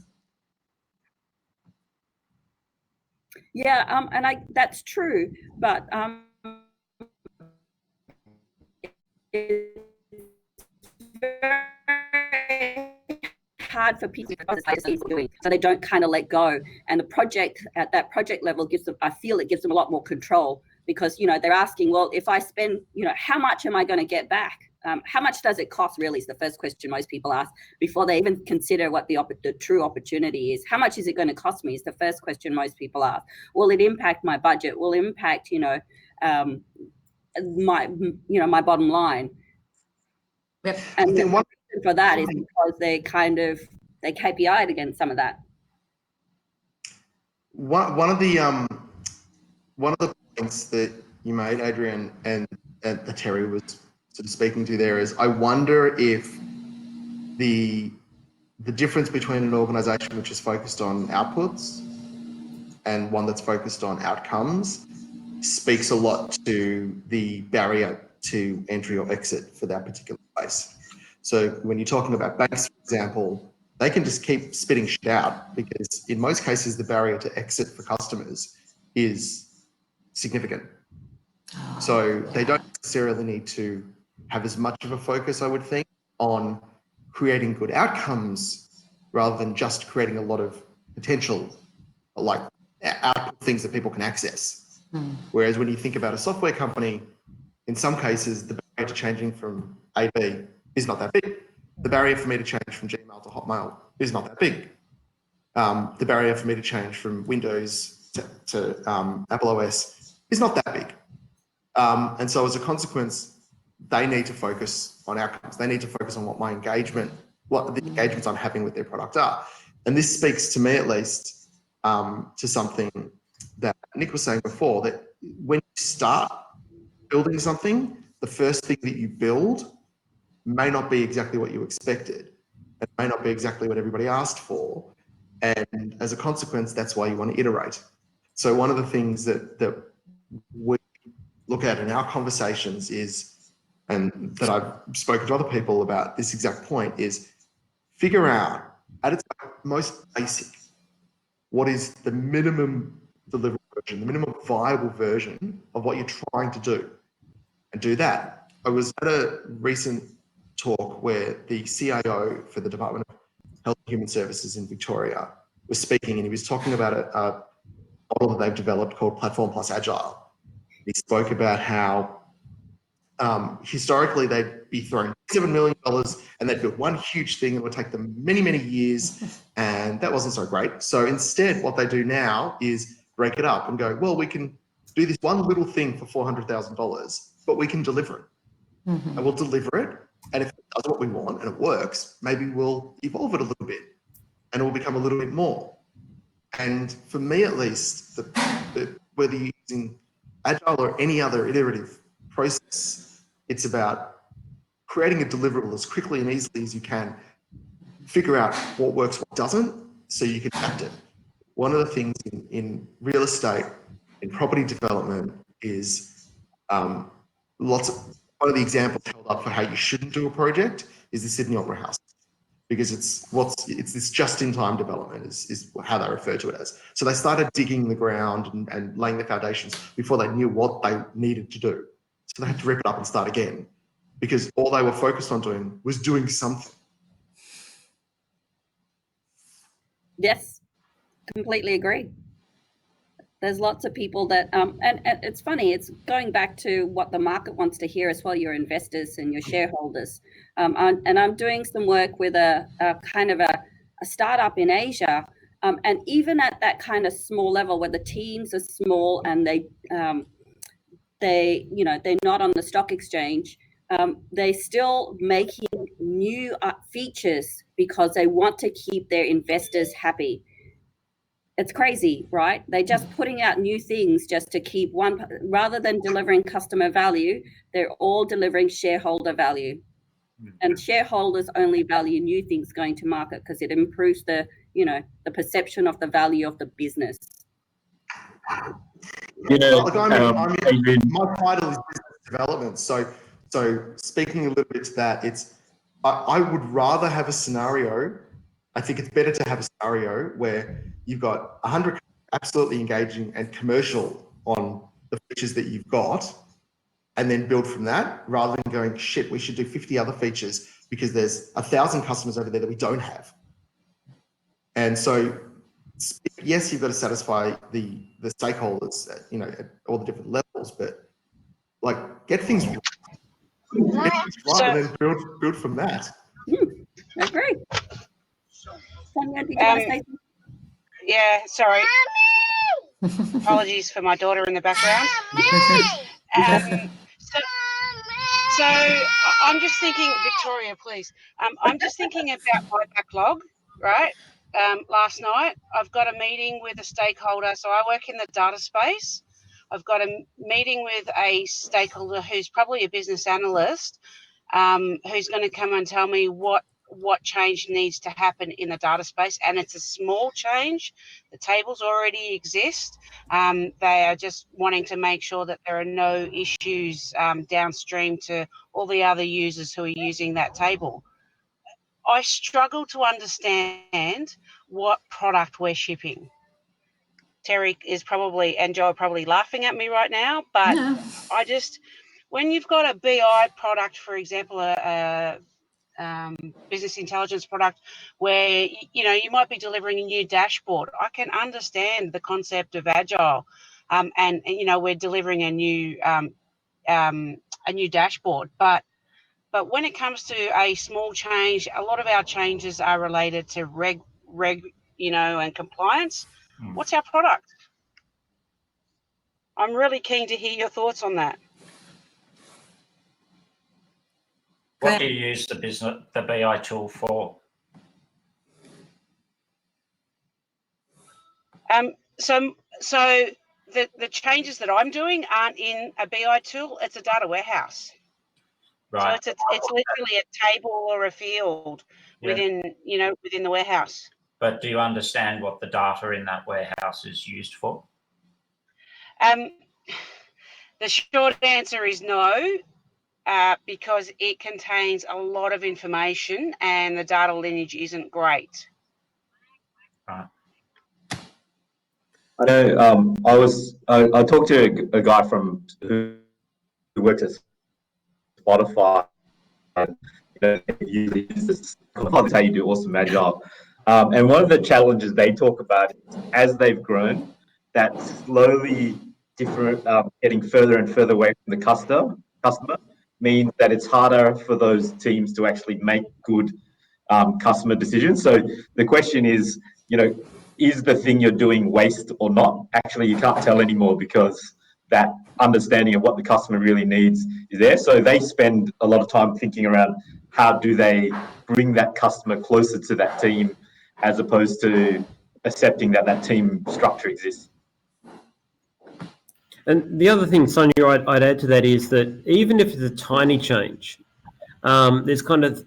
Yeah, and that's true, but it's very hard for people to doing, so they don't kind of let go. And the project at that project level gives them, I feel it gives them a lot more control, because, you know, they're asking, well, if I spend, you know, how much am I going to get back? How much does it cost, really, is the first question most people ask before they even consider what the true opportunity is. How much is it going to cost me is the first question most people ask. Will it impact my budget? Will it impact, you know, my bottom line? Yep. And the reason for that is because they KPI'd against some of that. One of the points that you made, Adrian, and that Terry was sort of speaking to there, is I wonder if the difference between an organization which is focused on outputs and one that's focused on outcomes speaks a lot to the barrier to entry or exit for that particular place. So when you're talking about banks, for example, they can just keep spitting shit out, because in most cases, the barrier to exit for customers is significant. So they don't necessarily need to have as much of a focus, I would think, on creating good outcomes rather than just creating a lot of potential, like output things that people can access. Whereas when you think about a software company, in some cases, the barrier to changing from A to B is not that big. The barrier for me to change from Gmail to Hotmail is not that big. The barrier for me to change from Windows to Apple OS is not that big. And so as a consequence, they need to focus on outcomes. They need to focus on what the engagements I'm having with their product are. And this speaks to me, at least, to something that Nick was saying before, that when you start building something, the first thing that you build may not be exactly what you expected. It may not be exactly what everybody asked for. And as a consequence, that's why you want to iterate. So one of the things that we look at in our conversations is, and that I've spoken to other people about this exact point, is figure out at its most basic, what is the minimum deliverable version, the minimum viable version of what you're trying to do, and do that. I was at a recent talk where the CIO for the Department of Health and Human Services in Victoria was speaking, and he was talking about a model that they've developed called Platform plus Agile. He spoke about how historically they'd be throwing $7 million and they'd build one huge thing. It would take them many, many years, and that wasn't so great. So instead, what they do now is break it up and go, well, we can do this one little thing for $400,000, but we can deliver it. And we'll deliver it. And if it does what we want and it works, maybe we'll evolve it a little bit and it will become a little bit more. And for me, at least, whether you're using Agile or any other iterative process, it's about creating a deliverable as quickly and easily as you can, figure out what works, what doesn't, so you can adapt it. One of the things in real estate, in property development, is one of the examples held up for how you shouldn't do a project is the Sydney Opera House, because it's this just-in-time development is how they refer to it as. So they started digging the ground and laying the foundations before they knew what they needed to do. So they had to rip it up and start again, because all they were focused on doing was doing something. Yes, completely agree. There's lots of people that, and it's funny, it's going back to what the market wants to hear as well, your investors and your shareholders. And I'm doing some work with a kind of a startup in Asia. And even at that kind of small level where the teams are small and they're not on the stock exchange, they're still making new features because they want to keep their investors happy. It's crazy, right? They're just putting out new things just to keep one, rather than delivering customer value, they're all delivering shareholder value. And shareholders only value new things going to market because it improves the perception of the value of the business. My title is business development. So speaking a little bit to that, I would rather have a scenario. I think it's better to have a scenario where you've got 100 absolutely engaging and commercial on the features that you've got, and then build from that, rather than going, shit, we should do 50 other features because there's 1,000 customers over there that we don't have. And so, yes, you've got to satisfy the stakeholders, at all the different levels, but get things right, and then build from that. I agree. Sonia, did you want to say something? Yeah, sorry. Apologies for my daughter in the background. So I'm just thinking, Victoria, please. I'm just thinking about my backlog, right? Last night, I've got a meeting with a stakeholder. So I work in the data space. I've got a meeting with a stakeholder who's probably a business analyst, who's going to come and tell me what change needs to happen in the data space. And it's a small change. The tables already exist. They are just wanting to make sure that there are no issues downstream to all the other users who are using that table. I struggle to understand what product we're shipping. Terry is probably, and Joe are probably laughing at me right now, but no. When you've got a BI product, for example, a business intelligence product where you might be delivering a new dashboard, I can understand the concept of Agile, and we're delivering a new dashboard, but when it comes to a small change, a lot of our changes are related to reg and compliance. What's our product? I'm really keen to hear your thoughts on that. What do you use the BI tool for? So the changes that I'm doing aren't in a BI tool. It's a data warehouse. Right. So it's literally a table or a field within the warehouse. But do you understand what the data in that warehouse is used for? The short answer is no, because it contains a lot of information and the data lineage isn't great. Right. I know. I talked to a guy who worked at Spotify, and he usually uses how you do awesome Agile. And one of the challenges they talk about is as they've grown, that slowly different, getting further and further away from the customer means that it's harder for those teams to actually make good customer decisions. So the question is, is the thing you're doing waste or not? Actually, you can't tell anymore because that understanding of what the customer really needs is there. So they spend a lot of time thinking around how do they bring that customer closer to that team as opposed to accepting that that team structure exists. And the other thing, Sonia, I'd add to that is that even if it's a tiny change, there's kind of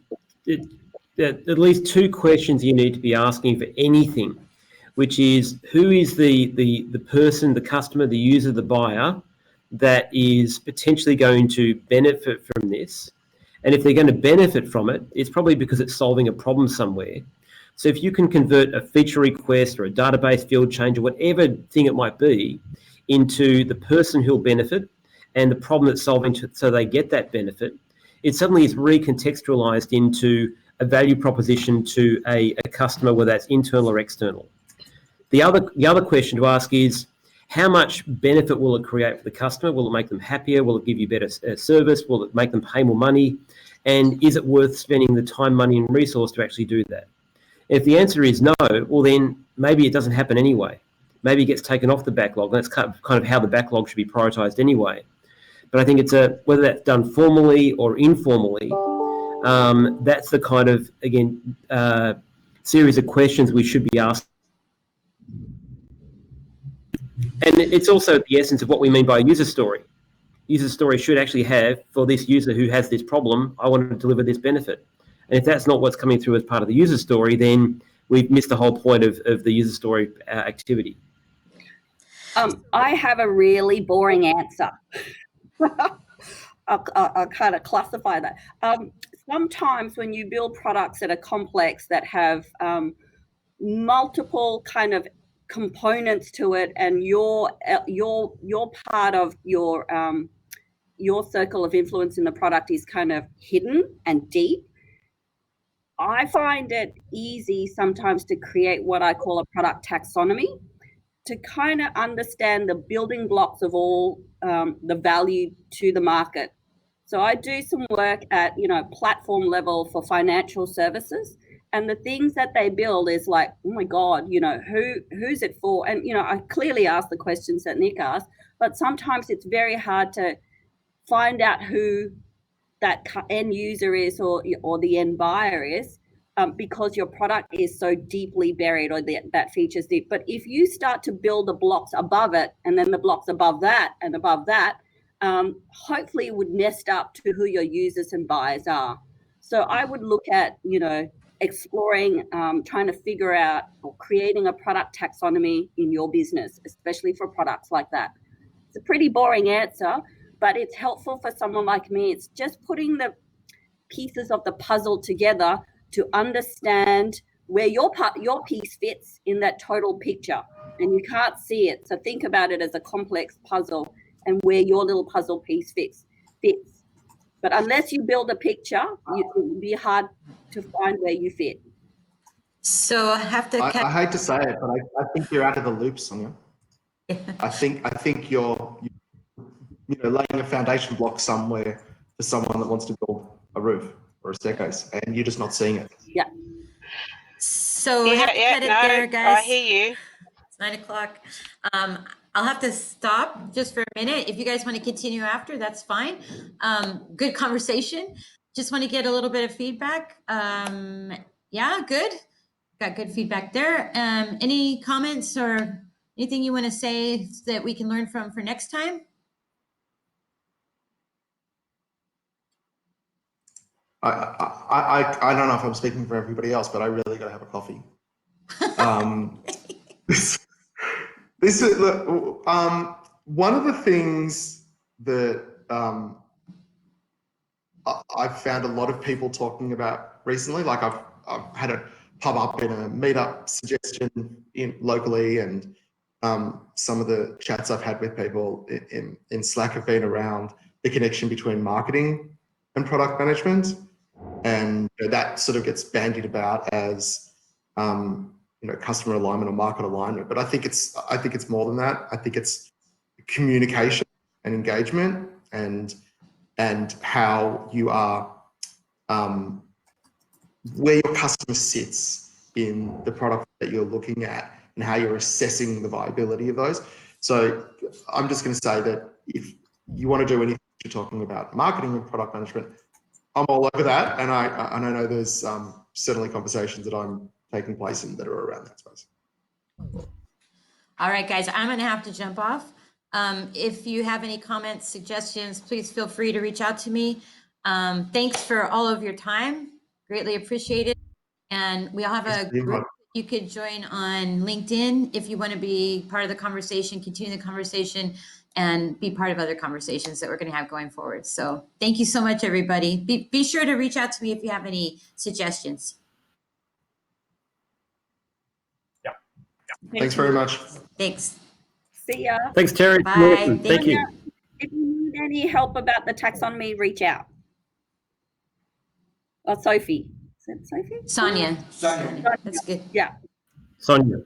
at least two questions you need to be asking for anything, which is who is the person, the customer, the user, the buyer that is potentially going to benefit from this. And if they're going to benefit from it, it's probably because it's solving a problem somewhere. So if you can convert a feature request or a database field change or whatever thing it might be into the person who'll benefit and the problem it's solving so they get that benefit, it suddenly is recontextualized into a value proposition to a customer, whether that's internal or external. The other question to ask is, how much benefit will it create for the customer? Will it make them happier? Will it give you better service? Will it make them pay more money? And is it worth spending the time, money, and resource to actually do that? If the answer is no, well then maybe it doesn't happen anyway. Maybe it gets taken off the backlog. That's kind of how the backlog should be prioritized anyway. But I think it's whether that's done formally or informally, that's the kind of, again, series of questions we should be asking. And it's also the essence of what we mean by a user story. User story should actually have, for this user who has this problem, I want to deliver this benefit. And if that's not what's coming through as part of the user story, then we've missed the whole point of the user story activity. I have a really boring answer. I'll kind of classify that. Sometimes when you build products that are complex, that have multiple kind of components to it, and you're part of your circle of influence in the product is kind of hidden and deep, I find it easy sometimes to create what I call a product taxonomy, to kind of understand the building blocks of all the value to the market. So I do some work at, platform level for financial services, and the things that they build is like, oh my God, who's it for? And, I clearly ask the questions that Nick asked, but sometimes it's very hard to find out who that end user is or the end buyer is, because your product is so deeply buried, or that feature's deep. But if you start to build the blocks above it, and then the blocks above that and above that, hopefully it would nest up to who your users and buyers are. So I would look at, exploring, trying to figure out or creating a product taxonomy in your business, especially for products like that. It's a pretty boring answer, but it's helpful for someone like me. It's just putting the pieces of the puzzle together to understand where your piece fits in that total picture. And you can't see it. So think about it as a complex puzzle and where your little puzzle piece fits. But unless you build a picture, it will be hard to find where you fit. So I have to. I hate to say it, but I think you're out of the loop, Sonia. I think you're laying a foundation block somewhere for someone that wants to build a roof or a staircase, and you're just not seeing it. Yeah. So there, guys. I hear you. It's 9 o'clock. I'll have to stop just for a minute. If you guys want to continue after, that's fine. Good conversation. Just want to get a little bit of feedback. Yeah, good. Got good feedback there. Any comments or anything you want to say that we can learn from for next time? I don't know if I'm speaking for everybody else, but I really got to have a coffee. This is one of the things that I've found a lot of people talking about recently. Like I've had it pop up in a meetup suggestion locally, and some of the chats I've had with people in Slack have been around the connection between marketing and product management, and that sort of gets bandied about as customer alignment or market alignment. But I think it's more than that. I think it's communication and engagement, and how you are where your customer sits in the product that you're looking at, and how you're assessing the viability of those. So I'm just going to say that if you want to do anything, you're talking about marketing and product management, I'm all over that, and I know there's certainly conversations that I'm taking place in that are around that space. All right, guys, I'm going to have to jump off. If you have any comments, suggestions, please feel free to reach out to me. Thanks for all of your time. Greatly appreciated. And we all have a group you could join on LinkedIn if you want to be part of the conversation, continue the conversation, and be part of other conversations that we're going to have going forward. So thank you so much, everybody. Be sure to reach out to me if you have any suggestions. Thanks very much. Thanks. See ya. Thanks, Terry. Bye. Thank you. If you need any help about the taxonomy, reach out. Or Sophie. Is it Sophie? Sonia. Sonia. That's good. Yeah. Sonia.